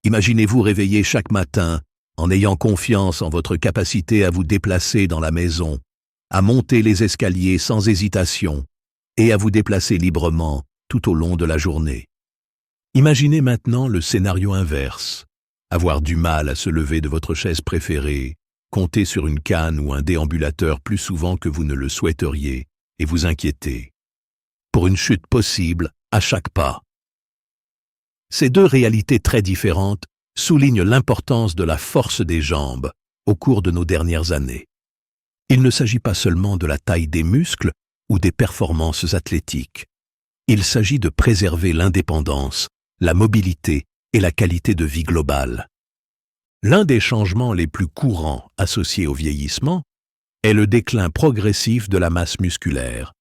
Imaginez-vous réveiller chaque matin en ayant confiance en votre capacité à vous déplacer dans la maison, à monter les escaliers sans hésitation et à vous déplacer librement tout au long de la journée. Imaginez maintenant le scénario inverse, avoir du mal à se lever de votre chaise préférée, compter sur une canne ou un déambulateur plus souvent que vous ne le souhaiteriez et vous inquiéter. Pour une chute possible à chaque pas. Ces deux réalités très différentes soulignent l'importance de la force des jambes au cours de nos dernières années. Il ne s'agit pas seulement de la taille des muscles ou des performances athlétiques. Il s'agit de préserver l'indépendance, la mobilité et la qualité de vie globale. L'un des changements les plus courants associés au vieillissement est le déclin progressif de la masse musculaire,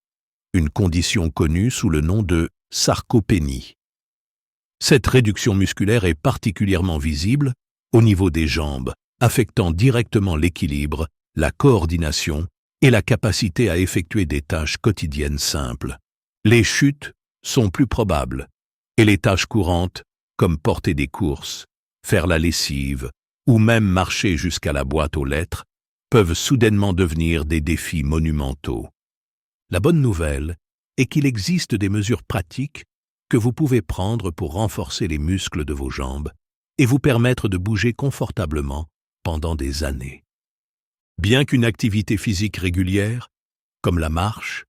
une condition connue sous le nom de sarcopénie. Cette réduction musculaire est particulièrement visible au niveau des jambes, affectant directement l'équilibre, la coordination et la capacité à effectuer des tâches quotidiennes simples. Les chutes sont plus probables et les tâches courantes, comme porter des courses, faire la lessive ou même marcher jusqu'à la boîte aux lettres, peuvent soudainement devenir des défis monumentaux. La bonne nouvelle est qu'il existe des mesures pratiques que vous pouvez prendre pour renforcer les muscles de vos jambes et vous permettre de bouger confortablement pendant des années. Bien qu'une activité physique régulière, comme la marche,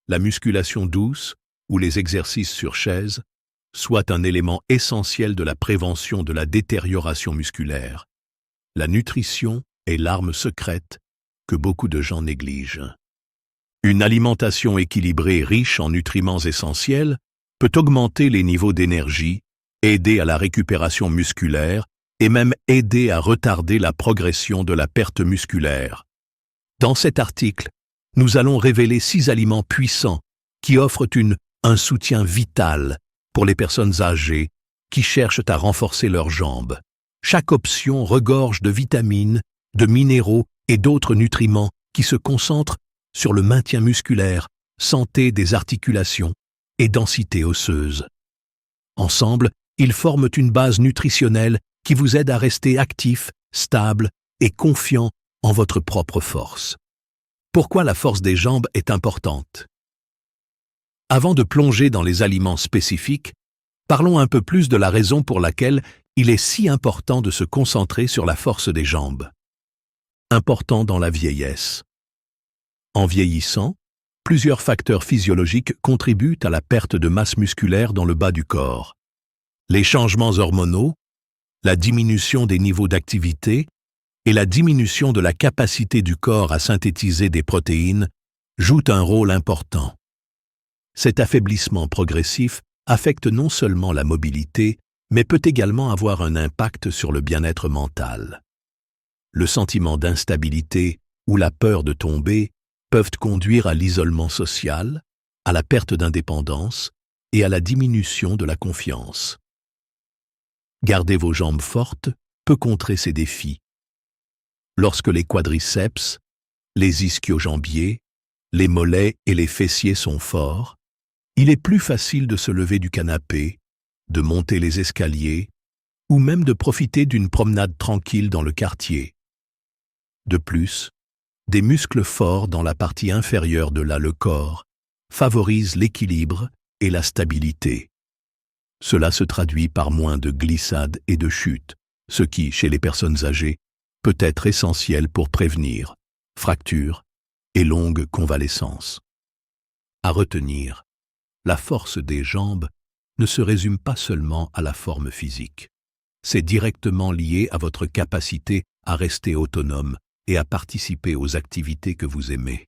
la musculation douce ou les exercices sur chaise, soit un élément essentiel de la prévention de la détérioration musculaire, la nutrition est l'arme secrète que beaucoup de gens négligent. Une alimentation équilibrée riche en nutriments essentiels peut augmenter les niveaux d'énergie, aider à la récupération musculaire et même aider à retarder la progression de la perte musculaire. Dans cet article, nous allons révéler 6 aliments puissants qui offrent un soutien vital pour les personnes âgées qui cherchent à renforcer leurs jambes. Chaque option regorge de vitamines, de minéraux et d'autres nutriments qui se concentrent sur le maintien musculaire, santé des articulations et densité osseuse. Ensemble, ils forment une base nutritionnelle qui vous aide à rester actif, stable et confiant en votre propre force. Pourquoi la force des jambes est importante? Avant de plonger dans les aliments spécifiques, parlons un peu plus de la raison pour laquelle il est si important de se concentrer sur la force des jambes. Important dans la vieillesse. En vieillissant, plusieurs facteurs physiologiques contribuent à la perte de masse musculaire dans le bas du corps. Les changements hormonaux, la diminution des niveaux d'activité et la diminution de la capacité du corps à synthétiser des protéines jouent un rôle important. Cet affaiblissement progressif affecte non seulement la mobilité, mais peut également avoir un impact sur le bien-être mental. Le sentiment d'instabilité ou la peur de tomber peuvent conduire à l'isolement social, à la perte d'indépendance et à la diminution de la confiance. Garder vos jambes fortes peut contrer ces défis. Lorsque les quadriceps, les ischio-jambiers, les mollets et les fessiers sont forts, il est plus facile de se lever du canapé, de monter les escaliers ou même de profiter d'une promenade tranquille dans le quartier. De plus, des muscles forts dans la partie inférieure de le corps favorisent l'équilibre et la stabilité. Cela se traduit par moins de glissades et de chutes, ce qui, chez les personnes âgées, peut être essentiel pour prévenir fractures et longue convalescence. À retenir, la force des jambes ne se résume pas seulement à la forme physique. C'est directement lié à votre capacité à rester autonome et à participer aux activités que vous aimez.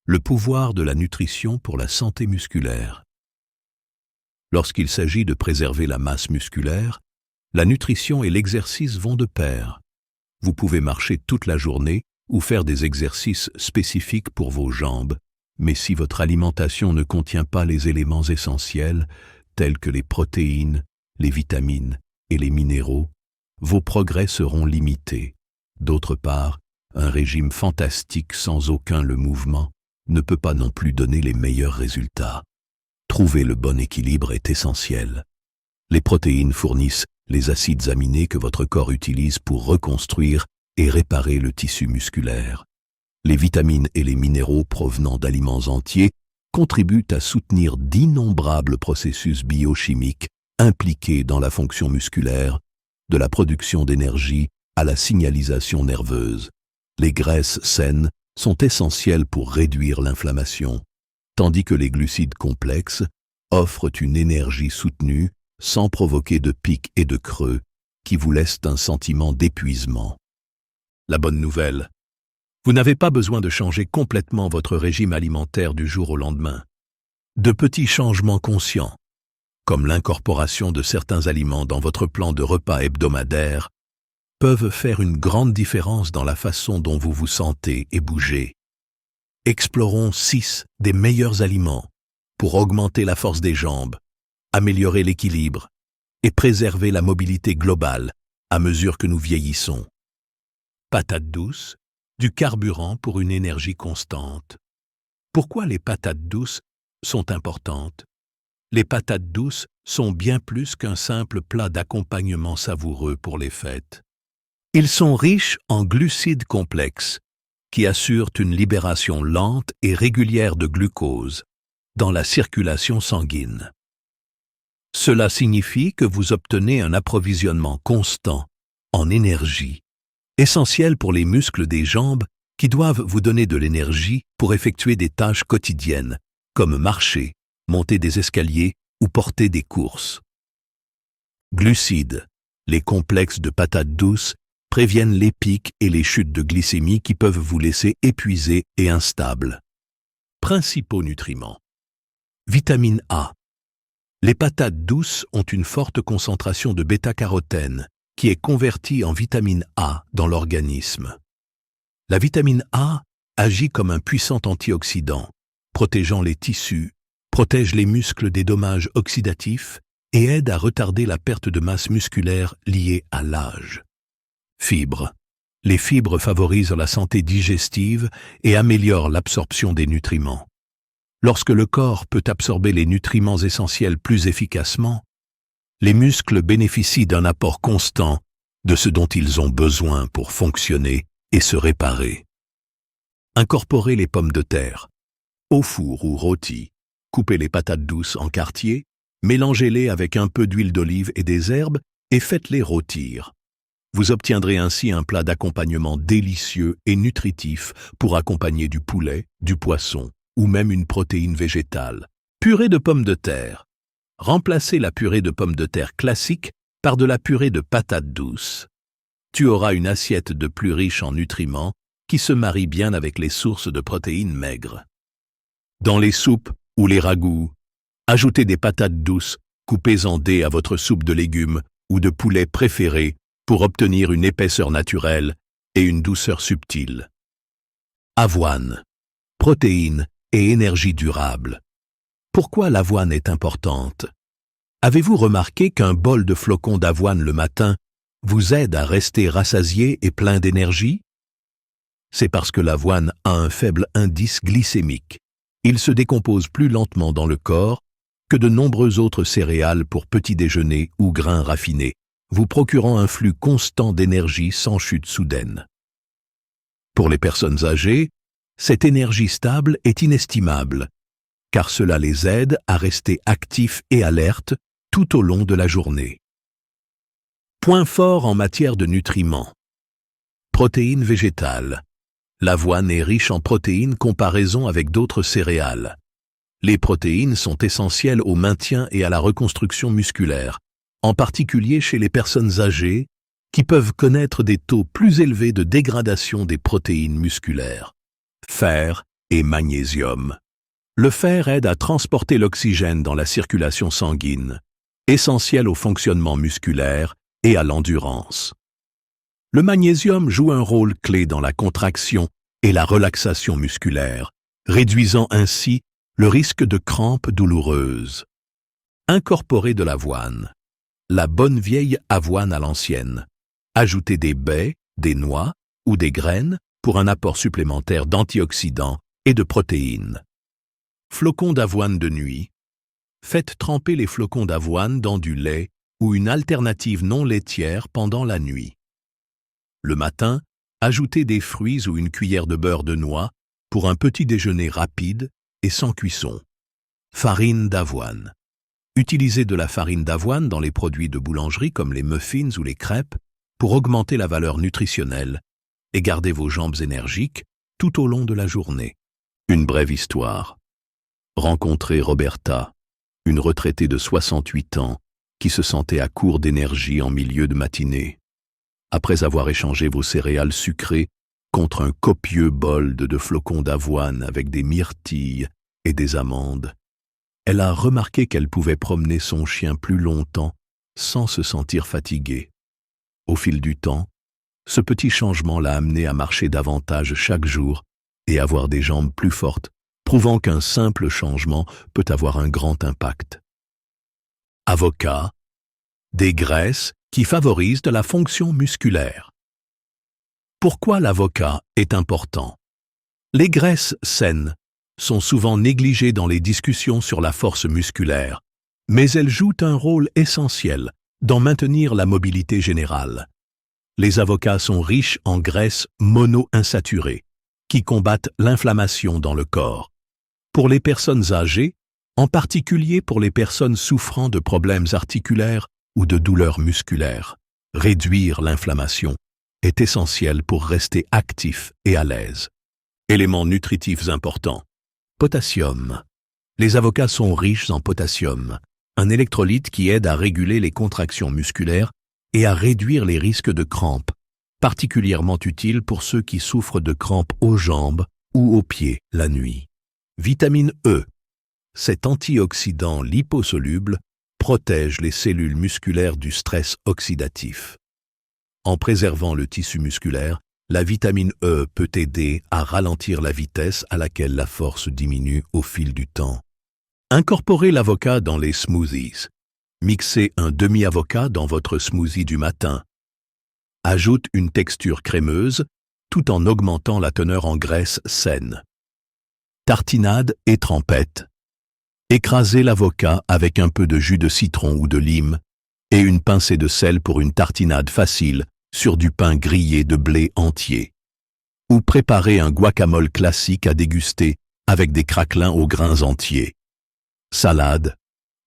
Le pouvoir de la nutrition pour la santé musculaire. Lorsqu'il s'agit de préserver la masse musculaire, la nutrition et l'exercice vont de pair. Vous pouvez marcher toute la journée ou faire des exercices spécifiques pour vos jambes, mais si votre alimentation ne contient pas les éléments essentiels, tels que les protéines, les vitamines et les minéraux, vos progrès seront limités. D'autre part, un régime fantastique sans aucun mouvement ne peut pas non plus donner les meilleurs résultats. Trouver le bon équilibre est essentiel. Les protéines fournissent les acides aminés que votre corps utilise pour reconstruire et réparer le tissu musculaire. Les vitamines et les minéraux provenant d'aliments entiers contribuent à soutenir d'innombrables processus biochimiques impliqués dans la fonction musculaire, de la production d'énergie à la signalisation nerveuse. Les graisses saines sont essentielles pour réduire l'inflammation, tandis que les glucides complexes offrent une énergie soutenue sans provoquer de pics et de creux qui vous laissent un sentiment d'épuisement. La bonne nouvelle, vous n'avez pas besoin de changer complètement votre régime alimentaire du jour au lendemain. De petits changements conscients, comme l'incorporation de certains aliments dans votre plan de repas hebdomadaire, peuvent faire une grande différence dans la façon dont vous vous sentez et bougez. Explorons 6 des meilleurs aliments pour augmenter la force des jambes, améliorer l'équilibre et préserver la mobilité globale à mesure que nous vieillissons. Patates douces, du carburant pour une énergie constante. Pourquoi les patates douces sont importantes? Les patates douces sont bien plus qu'un simple plat d'accompagnement savoureux pour les fêtes. Ils sont riches en glucides complexes, qui assurent une libération lente et régulière de glucose dans la circulation sanguine. Cela signifie que vous obtenez un approvisionnement constant en énergie, essentiel pour les muscles des jambes qui doivent vous donner de l'énergie pour effectuer des tâches quotidiennes, comme marcher, monter des escaliers ou porter des courses. Glucides, les complexes de patates douces, préviennent les pics et les chutes de glycémie qui peuvent vous laisser épuisé et instable. Principaux nutriments. Vitamine A. Les patates douces ont une forte concentration de bêta-carotène qui est convertie en vitamine A dans l'organisme. La vitamine A agit comme un puissant antioxydant, protégeant les tissus, protège les muscles des dommages oxydatifs et aide à retarder la perte de masse musculaire liée à l'âge. Fibres. Les fibres favorisent la santé digestive et améliorent l'absorption des nutriments. Lorsque le corps peut absorber les nutriments essentiels plus efficacement, les muscles bénéficient d'un apport constant de ce dont ils ont besoin pour fonctionner et se réparer. Incorporez les pommes de terre. Au four ou rôti, coupez les patates douces en quartiers, mélangez-les avec un peu d'huile d'olive et des herbes et faites-les rôtir. Vous obtiendrez ainsi un plat d'accompagnement délicieux et nutritif pour accompagner du poulet, du poisson ou même une protéine végétale. Purée de pommes de terre. Remplacez la purée de pommes de terre classique par de la purée de patates douces. Tu auras une assiette de plus riche en nutriments qui se marie bien avec les sources de protéines maigres. Dans les soupes ou les ragoûts, ajoutez des patates douces coupées en dés à votre soupe de légumes ou de poulet préférée pour obtenir une épaisseur naturelle et une douceur subtile. Avoine, protéines et énergie durable. Pourquoi l'avoine est importante? Avez-vous remarqué qu'un bol de flocons d'avoine le matin vous aide à rester rassasié et plein d'énergie? C'est parce que l'avoine a un faible indice glycémique. Il se décompose plus lentement dans le corps que de nombreux autres céréales pour petit déjeuner ou grains raffinés, vous procurant un flux constant d'énergie sans chute soudaine. Pour les personnes âgées, cette énergie stable est inestimable, car cela les aide à rester actifs et alertes tout au long de la journée. Point fort en matière de nutriments. Protéines végétales. L'avoine est riche en protéines comparaison avec d'autres céréales. Les protéines sont essentielles au maintien et à la reconstruction musculaire, en particulier chez les personnes âgées qui peuvent connaître des taux plus élevés de dégradation des protéines musculaires. Fer et magnésium. Le fer aide à transporter l'oxygène dans la circulation sanguine, essentiel au fonctionnement musculaire et à l'endurance. Le magnésium joue un rôle clé dans la contraction et la relaxation musculaire, réduisant ainsi le risque de crampes douloureuses. Incorporer de l'avoine. La bonne vieille avoine à l'ancienne. Ajoutez des baies, des noix ou des graines pour un apport supplémentaire d'antioxydants et de protéines. Flocons d'avoine de nuit. Faites tremper les flocons d'avoine dans du lait ou une alternative non laitière pendant la nuit. Le matin, ajoutez des fruits ou une cuillère de beurre de noix pour un petit déjeuner rapide et sans cuisson. Farine d'avoine. Utilisez de la farine d'avoine dans les produits de boulangerie comme les muffins ou les crêpes pour augmenter la valeur nutritionnelle et garder vos jambes énergiques tout au long de la journée. Une brève histoire. Rencontrez Roberta, une retraitée de 68 ans qui se sentait à court d'énergie en milieu de matinée. Après avoir échangé vos céréales sucrées contre un copieux bol de flocons d'avoine avec des myrtilles et des amandes, elle a remarqué qu'elle pouvait promener son chien plus longtemps sans se sentir fatiguée. Au fil du temps, ce petit changement l'a amenée à marcher davantage chaque jour et avoir des jambes plus fortes, prouvant qu'un simple changement peut avoir un grand impact. Avocat, des graisses qui favorisent la fonction musculaire. Pourquoi l'avocat est important? Les graisses saines sont souvent négligées dans les discussions sur la force musculaire, mais elles jouent un rôle essentiel dans maintenir la mobilité générale. Les avocats sont riches en graisses monoinsaturées, qui combattent l'inflammation dans le corps. Pour les personnes âgées, en particulier pour les personnes souffrant de problèmes articulaires ou de douleurs musculaires, réduire l'inflammation est essentiel pour rester actif et à l'aise. Éléments nutritifs importants. Potassium. Les avocats sont riches en potassium, un électrolyte qui aide à réguler les contractions musculaires et à réduire les risques de crampes, particulièrement utile pour ceux qui souffrent de crampes aux jambes ou aux pieds la nuit. Vitamine E. Cet antioxydant liposoluble protège les cellules musculaires du stress oxydatif. En préservant le tissu musculaire, la vitamine E peut aider à ralentir la vitesse à laquelle la force diminue au fil du temps. Incorporez l'avocat dans les smoothies. Mixez un demi-avocat dans votre smoothie du matin. Ajoute une texture crémeuse tout en augmentant la teneur en graisse saine. Tartinade et trempette. Écrasez l'avocat avec un peu de jus de citron ou de lime et une pincée de sel pour une tartinade facile sur du pain grillé de blé entier. Ou préparez un guacamole classique à déguster avec des craquelins aux grains entiers. Salade.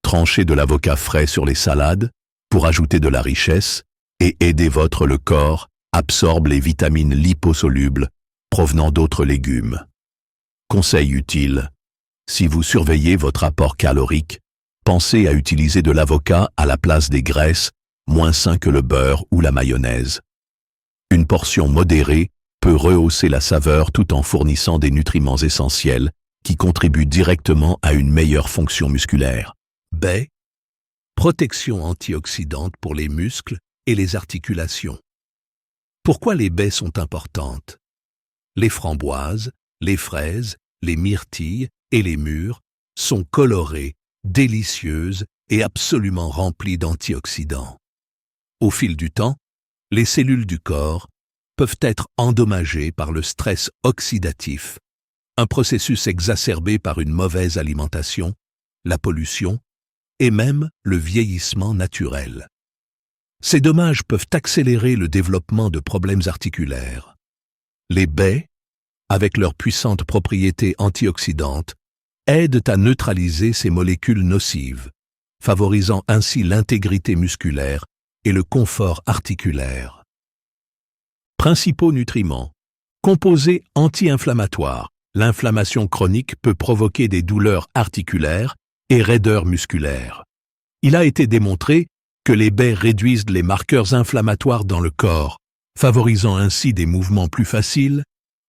Tranchez de l'avocat frais sur les salades pour ajouter de la richesse et aider le corps absorbe les vitamines liposolubles provenant d'autres légumes. Conseil utile. Si vous surveillez votre apport calorique, pensez à utiliser de l'avocat à la place des graisses, moins sain que le beurre ou la mayonnaise. Une portion modérée peut rehausser la saveur tout en fournissant des nutriments essentiels qui contribuent directement à une meilleure fonction musculaire. Baies. Protection antioxydante pour les muscles et les articulations. Pourquoi les baies sont importantes? Les framboises, les fraises, les myrtilles et les mûres sont colorées, délicieuses et absolument remplies d'antioxydants. Au fil du temps, les cellules du corps peuvent être endommagées par le stress oxydatif, un processus exacerbé par une mauvaise alimentation, la pollution et même le vieillissement naturel. Ces dommages peuvent accélérer le développement de problèmes articulaires. Les baies, avec leurs puissantes propriétés antioxydantes, aident à neutraliser ces molécules nocives, favorisant ainsi l'intégrité musculaire et le confort articulaire. Principaux nutriments. Composés anti-inflammatoires. L'inflammation chronique peut provoquer des douleurs articulaires et raideurs musculaires. Il a été démontré que les baies réduisent les marqueurs inflammatoires dans le corps, favorisant ainsi des mouvements plus faciles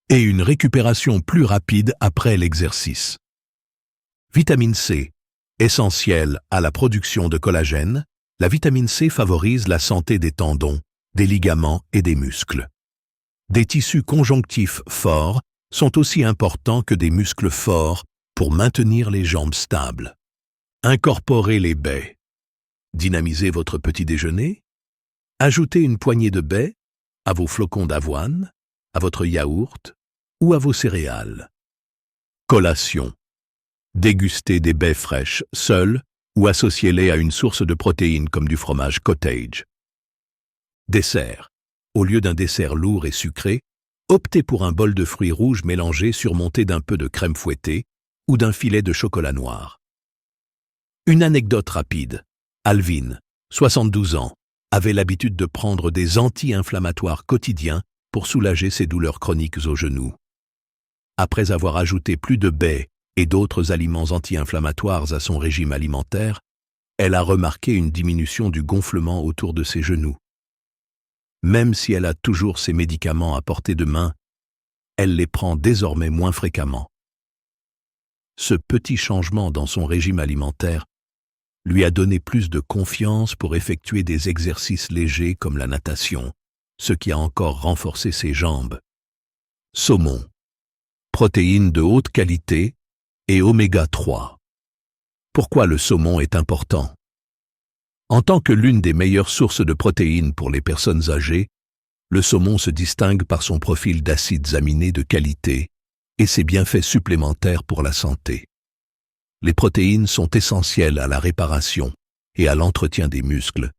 et une récupération plus rapide après l'exercice. Vitamine C. Essentielle à la production de collagène, la vitamine C favorise la santé des tendons, des ligaments et des muscles. Des tissus conjonctifs forts sont aussi importants que des muscles forts pour maintenir les jambes stables. Incorporez les baies. Dynamisez votre petit déjeuner. Ajoutez une poignée de baies à vos flocons d'avoine, à votre yaourt ou à vos céréales. Collation. Dégustez des baies fraîches, seules ou associez-les à une source de protéines comme du fromage cottage. Dessert. Au lieu d'un dessert lourd et sucré, optez pour un bol de fruits rouges mélangés surmonté d'un peu de crème fouettée ou d'un filet de chocolat noir. Une anecdote rapide. Alvin, 72 ans, avait l'habitude de prendre des anti-inflammatoires quotidiens pour soulager ses douleurs chroniques aux genoux. Après avoir ajouté plus de baies et d'autres aliments anti-inflammatoires à son régime alimentaire, elle a remarqué une diminution du gonflement autour de ses genoux. Même si elle a toujours ses médicaments à portée de main, elle les prend désormais moins fréquemment. Ce petit changement dans son régime alimentaire lui a donné plus de confiance pour effectuer des exercices légers comme la natation, ce qui a encore renforcé ses jambes. Saumon. Protéines de haute qualité et oméga 3. Pourquoi le saumon est important? En tant que l'une des meilleures sources de protéines pour les personnes âgées, le saumon se distingue par son profil d'acides aminés de qualité et ses bienfaits supplémentaires pour la santé. Les protéines sont essentielles à la réparation et à l'entretien des muscles,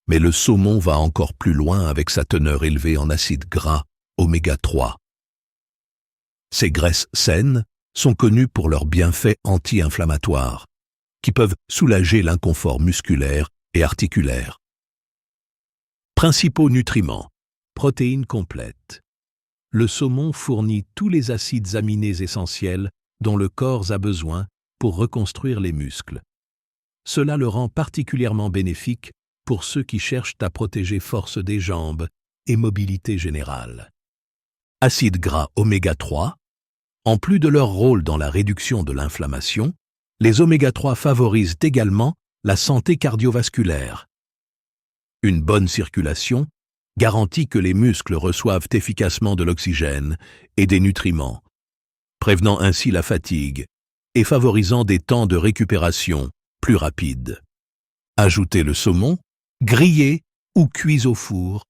mais le saumon va encore plus loin avec sa teneur élevée en acides gras, oméga 3. Ces graisses saines sont connues pour leurs bienfaits anti-inflammatoires, qui peuvent soulager l'inconfort musculaire et articulaire. Principaux nutriments. Protéines complètes. Le saumon fournit tous les acides aminés essentiels dont le corps a besoin pour reconstruire les muscles. Cela le rend particulièrement bénéfique pour ceux qui cherchent à protéger force des jambes et mobilité générale. Acides gras oméga 3. En plus de leur rôle dans la réduction de l'inflammation, les oméga 3 favorisent également la santé cardiovasculaire. Une bonne circulation garantit que les muscles reçoivent efficacement de l'oxygène et des nutriments, prévenant ainsi la fatigue et favorisant des temps de récupération plus rapides. Ajoutez le saumon, grillé ou cuit au four.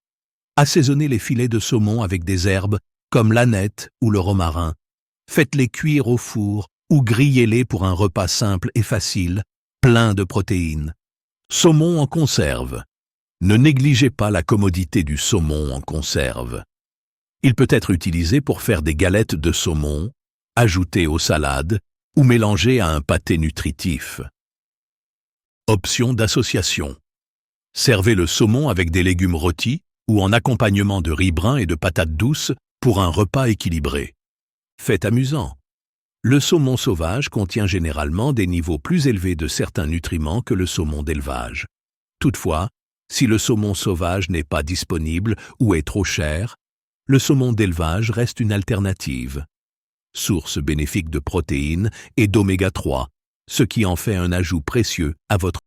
Assaisonnez les filets de saumon avec des herbes comme l'aneth ou le romarin. Faites-les cuire au four ou grillez-les pour un repas simple et facile, plein de protéines. Saumon en conserve. Ne négligez pas la commodité du saumon en conserve. Il peut être utilisé pour faire des galettes de saumon, ajouté aux salades ou mélangé à un pâté nutritif. Option d'association. Servez le saumon avec des légumes rôtis ou en accompagnement de riz brun et de patates douces pour un repas équilibré. Fait amusant. Le saumon sauvage contient généralement des niveaux plus élevés de certains nutriments que le saumon d'élevage. Toutefois, si le saumon sauvage n'est pas disponible ou est trop cher, le saumon d'élevage reste une alternative. Source bénéfique de protéines et d'oméga 3, ce qui en fait un ajout précieux à votre